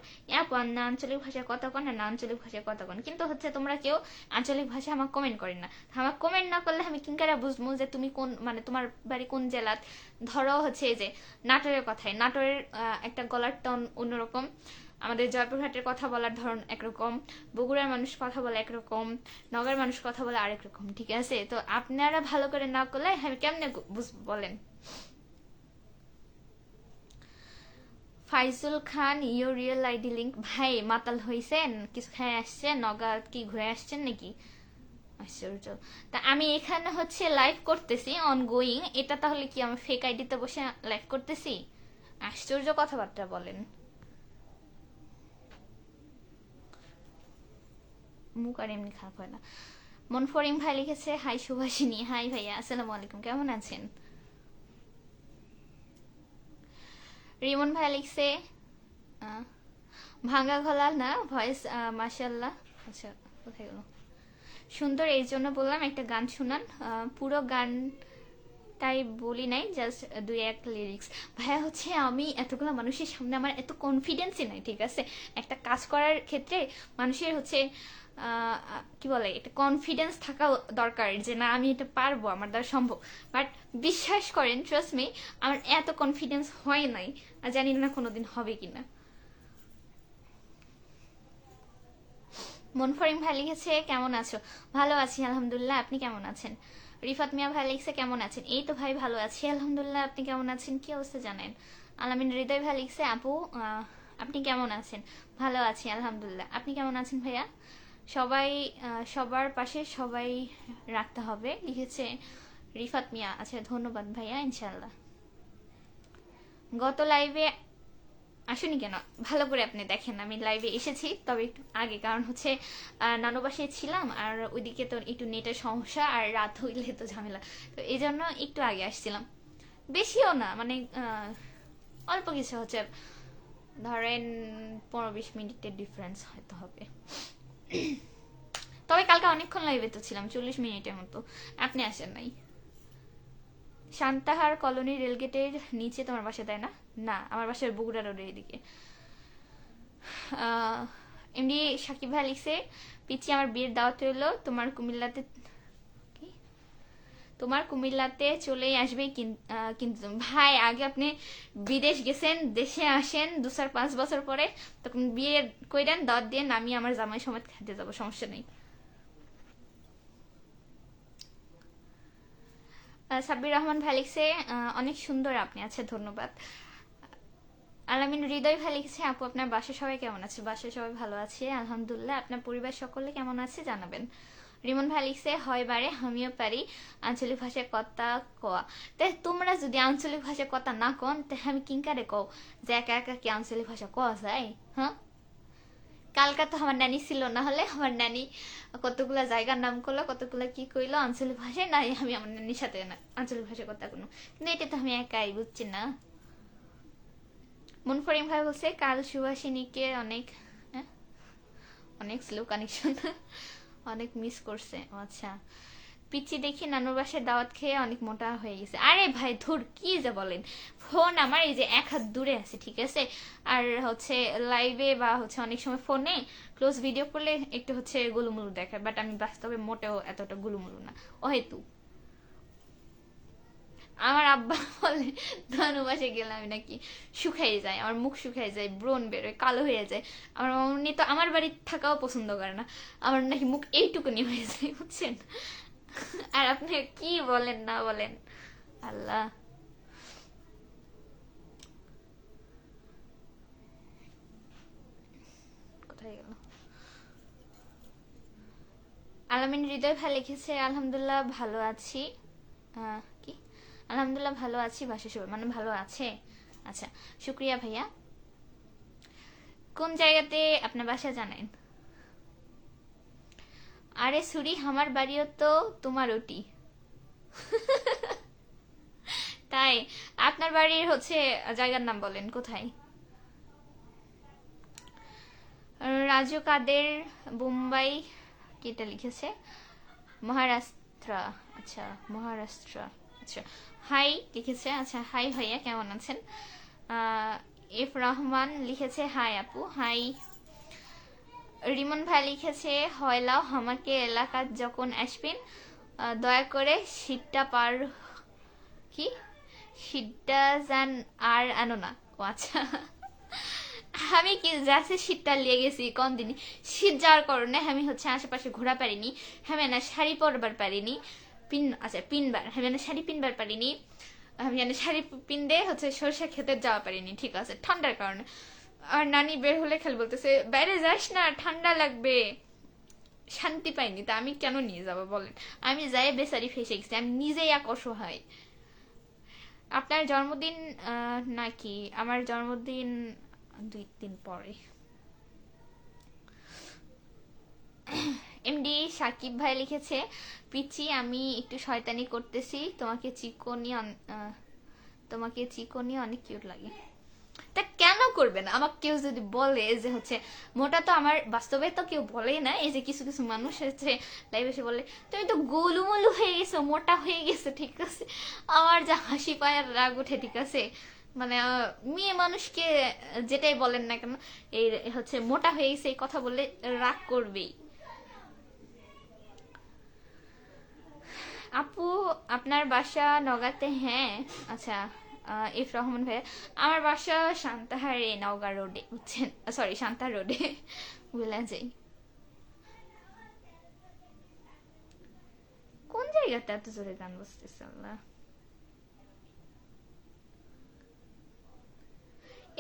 না আঞ্চলিক ভাষায় কথা কন, না আঞ্চলিক ভাষায় কথা কন, কিন্তু হচ্ছে তোমরা কেউ আঞ্চলিক ভাষায় আমার কমেন্ট করেন না। আমার কমেন্ট না করলে আমি কিংকারা বুঝবো যে তুমি কোন, মানে তোমার বাড়ি কোন জেলাত? ধরো হচ্ছে এই যে নাটোরের কথায়, নাটোরের একটা গলার টন অন্যরকম, আমাদের জয়পুরহাটের কথা বলার ধরন একরকম, বগুড়ার মানুষ কথা বলে একরকম, নগর মানুষ কথা বলে আরেক রকম, ঠিক আছে? তো আপনারা ভালো করে না করলে আমি কেমনে বুঝবো বলেন? ফাইজুল খান ইউর রিয়েল আইডি লিঙ্ক। ভাই মাতাল হইছেন, কিছু খেয়ে আসছেন, নগা কি ঘুরে আসছেন নাকি? আশ্চর্য। তা আমি এখানে হচ্ছে লাইভ করতেছি অনগোয়িং, এটা তাহলে কি আমি ফেক আইডিতে বসে লাইভ করতেছি? আশ্চর্য কথাবার্তা বলেন। মুখ আর এমনি খারাপ হয় না। মনফরিম ভাই লিখেছে হাই সুভাষিনী। হাই ভাইয়া, আসসালামু আলাইকুম, কেমন আছেন? রিমন ভাই লিখছে ভাঙ্গা গলা না ভয়েস, মাশাল্লাহ। আচ্ছা, কোথায় গেল? সুন্দর, এই জন্য বললাম একটা গান শুনান। পুরো গানটাই বলি নাই, জাস্ট দুই এক লিরিক্স। ভাইয়া হচ্ছে আমি এতগুলো মানুষের সামনে আমার এত কনফিডেন্সই নাই, ঠিক আছে? একটা কাজ করার ক্ষেত্রে মানুষের হচ্ছে কি বলে, একটা কনফিডেন্স থাকা দরকার যে না আমি এটা পারবো, আমার দ্বারা সম্ভব। বাট বিশ্বাস করেন, ট্রাস্ট মি, আমার এত কনফিডেন্স হয় নাই, আর জানি না কোনোদিন হবে কিনা। মনফরিং ভাই লিখেছে কেমন আছো? ভালো আছি আলহামদুলিল্লাহ, আপনি কেমন আছেন? রিফাত মিয়া ভাই লিখছে কেমন আছেন? এই তো ভাই ভালো আছি আলহামদুলিল্লাহ, আপনি কেমন আছেন, কি অবস্থা জানেন? আলামিন হৃদয় ভাই লিখছে আপু আপনি কেমন আছেন? ভালো আছি আলহামদুলিল্লাহ, আপনি কেমন আছেন ভাইয়া? সবাই সবার পাশে সবাই রাখতে হবে লিখেছে রিফাত মিয়া। আচ্ছা, ধন্যবাদ ভাইয়া, ইনশাল্লাহ। গত লাইভে আসুনি কেন? ভালো করে আপনি দেখেন, আমি লাইভে এসেছি তবে একটু আগে, কারণ হচ্ছে নানু বাসায় ছিলাম, আর ওইদিকে তো একটু নেটের সমস্যা, আর রাত হইলে তো ঝামেলা, তো এই জন্য একটু আগে আসছিলাম। বেশিও না, মানে অল্প কিছু হচ্ছে, ধরেন 15-20 মিনিটের ডিফারেন্স হয়তো হবে। তবে কালকে অনেকক্ষণ লাইভে তো ছিলাম, 40 মিনিটের মতো, আপনি আসেন নাই। শান্তাহার কলোনি রেলগেটের নিচে তোমার বাসা, তাই না? না, আমার বাসার বগুড়া রোডের এদিকে। এমনি সাকিব ভাই লিখছে পিচি আমার বিয়ের দাওয়াত হইলো, তোমার কুমিল্লাতে চলেই আসবে, কিন্তু ভাই আগে আপনি বিদেশ গেছেন, দেশে আসেন 2-5 বছর পরে, তখন বিয়ে কইরেন, দাওয়াত দিয়ে আমি আমার জামাই সমেত খেতে যাবো, সমস্যা নেই। সাব্বির রহমান ভাই লিখছে অনেক সুন্দর আপনি। আচ্ছা, ধন্যবাদ। আলামিন হৃদয় ভাই লিখছে আপু আপনার বাসায় সবাই কেমন আছে? বাসায় সবাই ভালো আছে আলহামদুলিল্লাহ, আপনার পরিবার সকলে কেমন আছে জানাবেন। রিমন ভাই লিখছে হয় বারে আমিও পারি আঞ্চলিক ভাষায় কথা কওয়া। তাই তোমরা যদি আঞ্চলিক ভাষায় কথা না কন, তাই আমি কিংকারে কও যে একা একা কি আঞ্চলিক ভাষা কওয়া যায়? হ্যাঁ, কালকা তো আমার নানি ছিল, না হলে আমার নানি কতগুলা জায়গার নাম করলো, কতগুলা কি কইলো আঞ্চলিক ভাষায়, নাই আমি আমার নানির সাথে আঞ্চলিক ভাষায় কথা কোনো, কিন্তু এটা তো আমি একাই, বুঝছি না। মুনফরিম ভাই বলছে কাল সুভাষিনীকে অনেক অনেক স্লো কানেকশন, অনেক মিস করছে। আচ্ছা, পিচি দেখি নানুর বাসায় দাওয়াত খেয়ে অনেক মোটা হয়ে গেছে। আরে ভাই ধুর, কি যে বলেন, ফোন আমার এই যে 1 হাত দূরে আছে, ঠিক আছে? আর হচ্ছে লাইভে বা হচ্ছে অনেক সময় ফোনে ক্লোজ ভিডিও করলে একটু হচ্ছে গুলুমুলু দেখায়, বাট আমি বাস্তবে মোটেও এতটা গুলুমুলু না, অহেতু। আমার আব্বা বলে নানু বাসায় গেলে আমি নাকি শুকাই যায়, আমার মুখ শুকাই যায়, ব্রণ বেরোয়, কালো হয়ে যায়। আমার মামনি তো আমার বাড়ি থাকাও পছন্দ করে না, আমার নাকি মুখ এইটুকুনি হয়ে যায়, বুঝছেন? আর আপনি কি বলেন না বলেন, আল্লাহ। কোথায় গেল? আলামিন হৃদয় ভাই লিখেছে আলহামদুলিল্লাহ ভালো আছি। কি আলহামদুলিল্লাহ ভালো আছি, বাসা সবাই মানে ভালো আছে? আচ্ছা, শুক্রিয়া ভাইয়া। কোন জায়গাতে আপনার বাসা জানেন? আরে সুরি, আমার বাড়িও তো তোমার ওটি। তাই? আপনার বাড়ির হচ্ছে জায়গার নাম বলেন, কোথায়? রাজু কাদের বোম্বাই, কেটা লিখেছে মহারাষ্ট্র। আচ্ছা, মহারাষ্ট্র। আচ্ছা, হাই লিখেছে। আচ্ছা, হাই ভাইয়া, কেমন আছেন? এফ রহমান লিখেছে হাই আপু, হাই। রিমন ভাই লিখেছে হয়লাও আমাকে এলাকা যখন আসবেন দয়া করে শীতটা পার, কি শীতটা যান আর আনো না। ও আচ্ছা, আমি কি যাচ্ছে শীতটা লিয়ে গেছি কোন দিন, শীত যাওয়ার কারণে আমি হচ্ছে আশেপাশে ঘোরা পারিনি, হ্যাঁ না শাড়ি পরবার পারিনি, আচ্ছা পিনবার, হ্যাঁ না শাড়ি পিনবার পারিনি, আমি জানি শাড়ি পিন্দে হচ্ছে সরষে খেতে যাওয়া পারিনি, ঠিক আছে, ঠান্ডার কারণে। আর নানি বের হলে খেলে বলতেছে বাইরে যাস না, ঠান্ডা লাগবে। শান্তি পাইনি, তা আমি কেন নিয়ে যাবো বলেন। আমি যাই বেচারি ফেসে গেছি, আমি নিজেই এক অসহায়। আপনার জন্মদিন নাকি? আমার জন্মদিন 2 দিন পরে। এমডি সাকিব ভাই লিখেছে, পিচি আমি একটু শয়তানি করতেছি, তোমাকে চিকনি অনেক কিউট লাগে। তা কেন করবেন? আমাকে কেউ যদি বলে যে হচ্ছে মোটা, তো আমার বাস্তবে তো কেউ বলেই না, এই যে কিছু কিছু মানুষ হচ্ছে লাইভ এসে বলে তুমি তো গোলুমলু হয়ে গেছো, মোটা হয়ে গেছো, ঠিক আছে, আমার যা হাসি পায় আর রাগ উঠে, ঠিক আছে। মানে মেয়ে মানুষকে যেটাই বলেন না কেন, এই হচ্ছে মোটা হয়ে গেছে এই কথা বললে রাগ করবেই। আপু আপনার বাসা নগাতে? হ্যাঁ। আচ্ছা। ইফ রহমান ভাই, আমার বাসা সান্তাহারে, নওগাঁ রোডে, বুঝছেন, সরি শান্তা রোডে। ভুলে যাই কোন জায়গাটা এত জোরে গান বসতেছে আল্লাহ।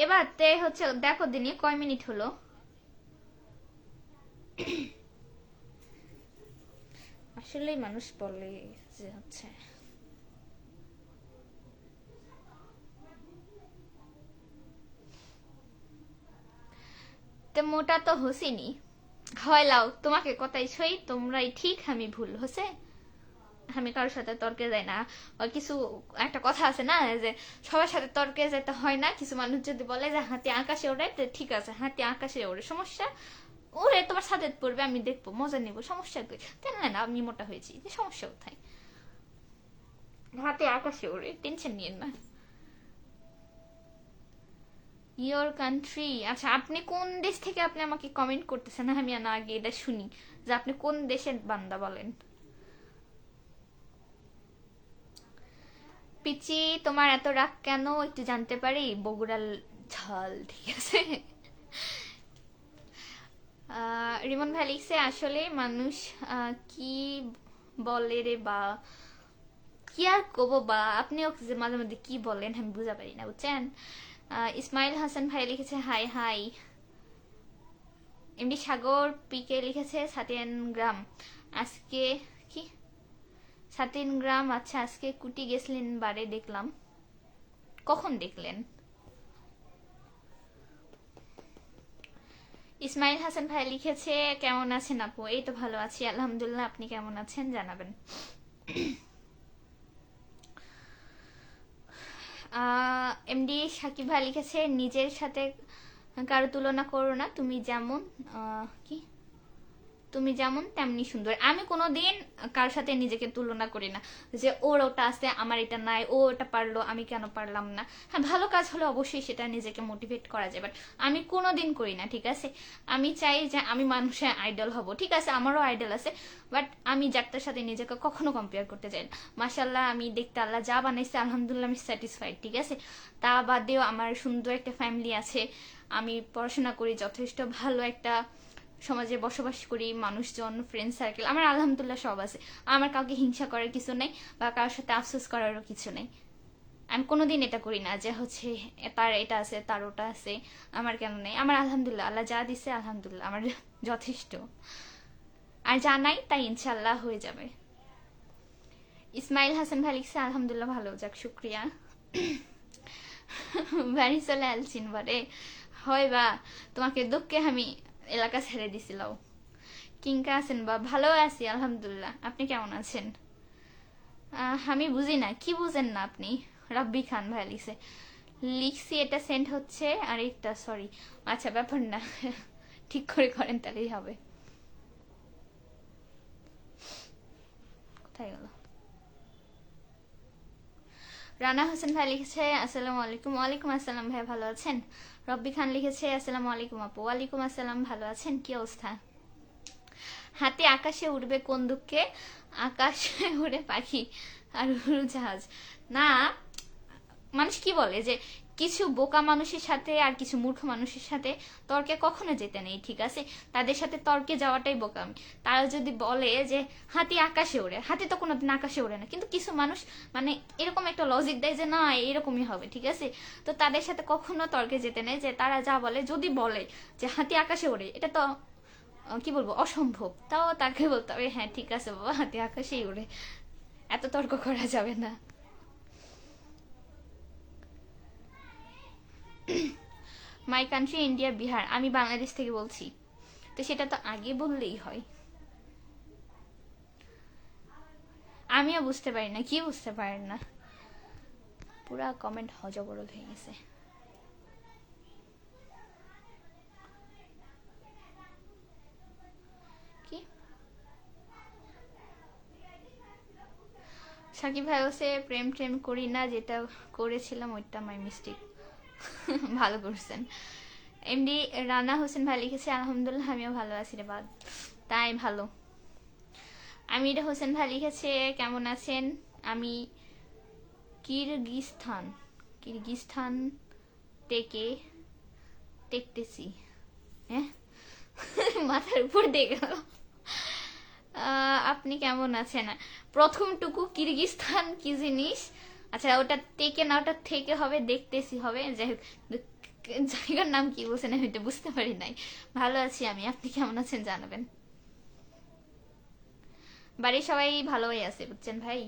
এবার তে হচ্ছে দেখো দিনে কয় মিনিট হলো। আসলেই মানুষ বলে যে হচ্ছে তো মোটা তো হসিনি, হয় লাও তোমাকে কথাই ছই, তোমরাই ঠিক আমি ভুল হসে। আমি কারোর সাথে তর্কে যাই না। কিছু একটা কথা আছে না যে সবার সাথে তর্কে যেতে হয় না, কিছু মানুষ যদি বলে যে হাতি আকাশে ওড়ে, তো ঠিক আছে, হাতি আকাশে ওড়ে, সমস্যা ওরে তোমার সাথে পড়বে, আমি দেখবো, মজা নিবো, সমস্যা কই? তাই না, আমি মোটা হয়েছি, সমস্যা কোথায়? হাতে আকাশে ওড়ে, টেনশন নিয়েন না। ইয়োর কান্ট্রি, আচ্ছা আপনি কোন দেশ থেকে আপনি আমাকে কমেন্ট করতেছেন? আমি না আগে এটা শুনি যে আপনি কোন দেশের বান্দা বলেন। পিচি তোমার এত রাগ কেন একটু জানতে পারি? বগুড়াল ঝাল, ঠিক আছে। রিমন ভাই লিখছে, আসলে মানুষ কি বলে রে বা, কি আর কব বা, আপনিও যে মাঝে মধ্যে কি বলেন আমি বুঝা পারি না, বুঝছেন। ইসমাইল হাসান ভাই লিখেছে হাই হাই। এমনি সাগর পিকে লিখেছে সাতিয়ান গ্রাম আজকে, কি সাতিন গ্রাম, আচ্ছা আজকে কুটি গেছিলেন বারে দেখলাম, কখন দেখলেন? ইসমাইল হাসান ভাই লিখেছে কেমন আছেন আপু? এই তো ভালো আছি আলহামদুলিল্লাহ, আপনি কেমন আছেন জানাবেন। এমডি সাকিব ভাই লিখেছে নিজের সাথে কারো তুলনা করো না, কি তুমি যেমন তেমনি সুন্দর। আমি কোনোদিন কারোর সাথে নিজেকে তুলনা করি না যে ওর ওটা আছে আমার এটা নাই, ও ওটা পারলো আমি কেন পারলাম না। হ্যাঁ, ভালো কাজ হলে অবশ্যই সেটা নিজেকে মোটিভেট করা যায়, বাট আমি কোনোদিন করি না, ঠিক আছে। আমি চাই যে আমি মানুষের আইডল হব, ঠিক আছে, আমারও আইডল আছে, বাট আমি যারটার সাথে নিজেকে কখনো কম্পেয়ার করতে চাই না। মাশাল্লাহ আমি দেখতে আল্লাহ যা বানাইছে আলহামদুলিল্লাহ আমি স্যাটিসফাইড, ঠিক আছে। তা বাদেও আমার সুন্দর একটা ফ্যামিলি আছে, আমি পড়াশোনা করি, যথেষ্ট ভালো একটা সমাজে বসবাস করি, মানুষজন, ফ্রেন্ড সার্কেল আমার আলহামদুলিল্লাহ সব আছে। আমার কাউকে হিংসা করার কিছু নেই বা কারোর সাথে আফসোস করারও কিছু নেই। আমি কোনোদিন এটা করি না যে হচ্ছে তার এটা আছে তার ওটা আছে আমার কেন নেই। আমার আলহামদুলিল্লাহ আল্লাহ যা দিছে আলহামদুলিল্লাহ আমার যথেষ্ট, আর যা নাই তাই ইনশাল্লাহ হয়ে যাবে। ইসমাইল হাসান ভাই লিখছে আলহামদুলিল্লাহ ভালো যাক, শুক্রিয়া। বাড়ি চলে আলছিন বারে, হয় বা তোমাকে দুঃখে আমি এলাকা ছেড়ে দিছিলাম। কিংকা আছেন বা? ভালো আছি আলহামদুলিল্লাহ, আপনি কেমন আছেন? আমি বুঝি না, কি বুঝেন না আপনি? রাব্বি খান ভাই লিখছে, লিখছি এটা সেন্ড হচ্ছে, আর একটা সরি, আচ্ছা ব্যাপার না, ঠিক করে করেন তাহলেই হবে। কোথায় গেল? রানা হোসেন ভাই লিখেছে আসসালামু আলাইকুম। ওয়ালাইকুম আসসালাম ভাই, ভালো আছেন? রব্বি খান লিখেছে আসসালামু আলাইকুম আপু। ওয়ালাইকুম আসসালাম, ভালো আছেন? কি অবস্থা? হাতি আকাশে উড়বে কোন দুঃখে? আকাশে উড়ে পাখি আর উড়োজাহাজ না। মানুষ কি বলে যে কিছু বোকা মানুষের সাথে আর কিছু মূর্খ মানুষের সাথে তর্কে কখনো যেতে নেই, ঠিক আছে? তাদের সাথে তর্কে যাওয়াটাই বোকামি। তারা যদি বলে যে হাতি আকাশে ওড়ে, হাতি তো কোনোদিন আকাশে ওড়ে না, কিন্তু কিছু মানুষ মানে এরকম একটা লজিক দেয় যে না এরকমই হবে, ঠিক আছে? তো তাদের সাথে কখনো তর্কে যেতে নেই, যে তারা যা বলে, যদি বলে যে হাতি আকাশে ওড়ে, এটা তো কি বলবো, অসম্ভব, তাও তাকে বলতে হবে হ্যাঁ ঠিক আছে বাবা, হাতি আকাশেই ওড়ে। এত তর্ক করা যাবে না। My country India, Bihar. আমি বাংলাদেশ থেকে বলছি, তো সেটা তো আগে বললেই হয়। আমিও বুঝতে পারি না, কি বুঝতে পারেন না? পুরা কমেন্ট হজবরল হয়ে গেছে। কি সাকিব ভাই বলছে প্রেম ট্রেম করি না, যেটা করেছিলাম ওইটা মাই মিস্টেক। ভালো করছেন। এমডি রানা হোসেন ভাই লিখেছে আলহামদুলিল্লাহ আমিও ভালো আছি রে বাদ। তাই ভালো। আমির হোসেন ভাই লিখেছে কেমন আছেন? আমি কিরগিজস্তান কিরগিজস্তান থেকে দেখতেছি। হ্যাঁ, মাথার উপর দিয়ে গেল। আপনি কেমন আছেন? প্রথমটুকু কিরগিজস্তান কি জিনিস? আচ্ছা ওটা থেকে না, ওটা থেকে হবে, দেখতেছি হবে, যাই হোক জায়গার নাম কি বলছেন আমি এটা বুঝতে পারি নাই। ভালো আছি আমি, আপনি কেমন আছেন জানাবেন। বাড়ির সবাই ভালোই আছে বুঝছেন ভাই।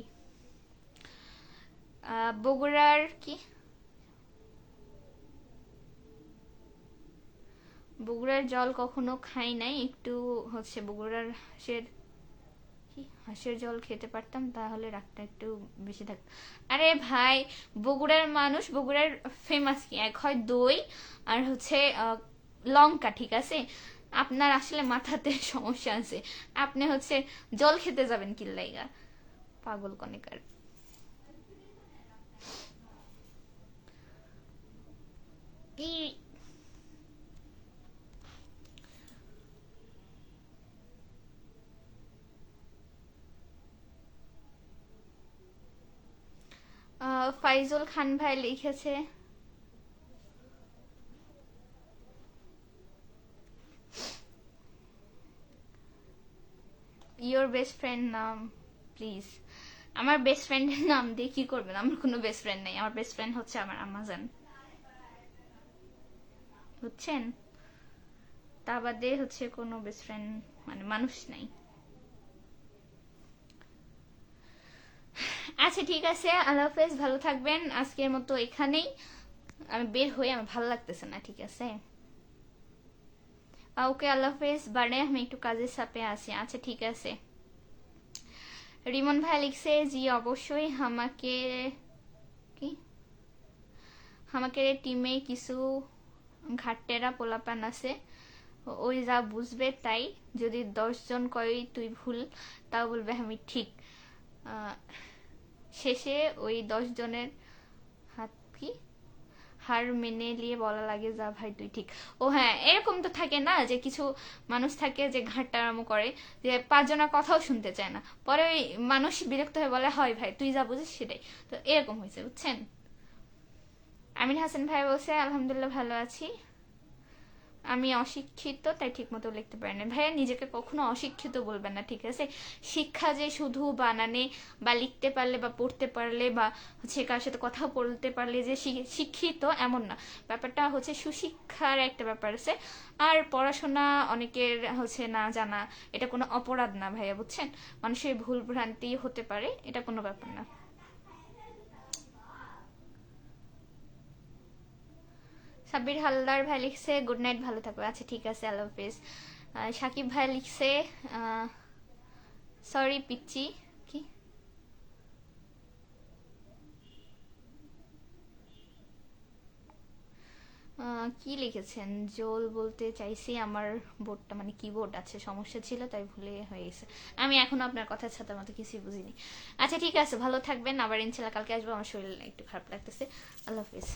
বগুড়ার কি, বগুড়ার জল কখনো খাই নাই, একটু হচ্ছে বগুড়ার হাঁসের কি, হাঁসের জল খেতে পারতাম তাহলে রাগটা একটু বেশি থাকতো। আরে ভাই, বগুড়ার মানুষ, বগুড়ার ফেমাস কি, এক হয় দই আর হচ্ছে লঙ্কা, ঠিক আছে? আপনার আসলে মাথাতে সমস্যা আছে, আপনি হচ্ছে জল খেতে যাবেন কি লাইগা, পাগল কনেকার। কি ফাইজুল খান ভাই লিখেছে ইয়োর বেস্ট ফ্রেন্ড নাম প্লিজ। আমার বেস্ট ফ্রেন্ডের নাম দিয়ে কি করবেন? আমার কোনো বেস্ট ফ্রেন্ড নেই, আমার বেস্ট ফ্রেন্ড হচ্ছে আমার আমাজন, বুঝছেন? তা বাদে হচ্ছে কোনো বেস্ট ফ্রেন্ড মানে মানুষ নাই। আচ্ছা ঠিক আছে, আল্লাহ হাফেজ, ভালো থাকবেন। আজকের মতো এখানেই, আমি বের হই, আমার ভালো লাগতেছে না, ঠিক আছে? ওকে আল্লাহ হাফেজ, বাড়ে আমি একটু কাজের চাপে আছি। আচ্ছা ঠিক আছে। রিমন ভাই লিখছে জি অবশ্যই, আমাকে কি, আমাকে টিমে কিছু ঘাটতেরা পোলাপান আছে, ওই যা বুঝবে তাই, যদি 10 জন কয় তুই ভুল, তাও বলবে আমি ঠিক। শেষে ওই 10 জনের হাত কি হার মেনে নিয়ে বলা লাগে যা ভাই তুই ঠিক। ও হ্যাঁ, এরকম তো থাকে না যে কিছু মানুষ থাকে যে ঘাটতারামো করে, যে 5 জনের কথাও শুনতে চায় না, পরে ওই মানুষ বিরক্ত হয়ে বলে হয় ভাই তুই যা বুঝিস সেটাই। তো এরকম হয়েছে বুঝছেন। আমির হাসান ভাই বলছে আলহামদুলিল্লাহ ভালো আছি, আমি অশিক্ষিত তাই ঠিক মতো লিখতে পারি না। ভাইয়া নিজেকে কখনো অশিক্ষিত বলবেন না, ঠিক আছে? শিক্ষা যে শুধু বানানে বা লিখতে পারলে বা পড়তে পারলে বা হচ্ছে কার সাথে কথা বলতে পারলে যে শিক্ষিত এমন না। ব্যাপারটা হচ্ছে সুশিক্ষার একটা ব্যাপার আছে। আর পড়াশোনা অনেকের হচ্ছে না জানা, এটা কোনো অপরাধ না ভাইয়া, বুঝছেন? মানুষের ভুল ভ্রান্তি হতে পারে, এটা কোনো ব্যাপার না। সাব্বির হালদার ভাই লিখছে গুড নাইট, ভালো থাকবে। আচ্ছা ঠিক আছে, আল্লাহ হাফিজ। সাকিব ভাই লিখছে সরি পিচ্ছি, কি কি লিখেছেন? জোল বলতে চাইছি, আমার বোর্ডটা মানে কিবোর্ড আছে সমস্যা ছিল তাই ভুলে হয়ে গেছে। আমি এখনো আপনার কথা ছাতার মতো কিছুই বুঝিনি। আচ্ছা ঠিক আছে, ভালো থাকবেন, আবার ইনশাল্লাহ কালকে আসবো, আমার শরীর একটু খারাপ লাগতেছে। আল্লাহ হাফিজ।